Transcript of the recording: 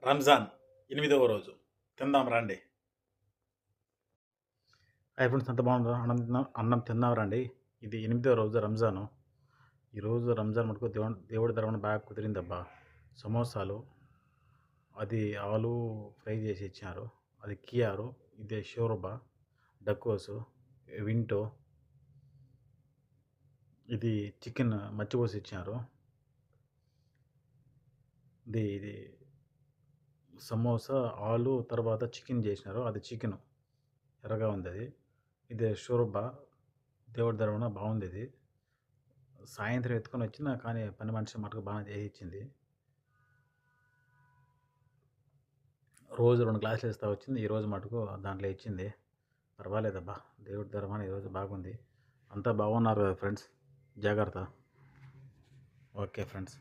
రంజాన్ 8వ రోజు తిందాం రండి. హాయ్ ఫ్రెండ్స్, అంత బాగుందా? అన్నం తిందాం రండి. ఇది 8వ రోజు రంజాను. ఈరోజు రంజాన్ మటుకు దేవుడి ధర్మం బాగా కుదిరిందబ్బా. సమోసాలు, అది ఆలు ఫ్రై చేసి ఇచ్చారు, అది కియారు, ఇది షోర్బా, డకోసు, వింటో, ఇది చికెన్ మచ్చిపోసి ఇచ్చారు, ఇది సమోసా ఆలు తర్వాత చికెన్ చేసినారు, అది చికెన్ ఎర్రగా ఉంది. అది ఇది షోర్బా, దేవుడి ధర్మన బాగుంది. ఇది సాయంత్రం ఎత్తుకొని వచ్చిన కానీ పని మనిషి మటుకు బాగా చేసి ఇచ్చింది. రోజు 2 గ్లాసులు ఇస్తా వచ్చింది, ఈరోజు మటుకు దాంట్లో ఇచ్చింది. పర్వాలేదబ్బా, దేవుడి ధర్మాన ఈరోజు బాగుంది. అంతా బాగున్నారు కదా ఫ్రెండ్స్, జాగ్రత్త. Okay friends.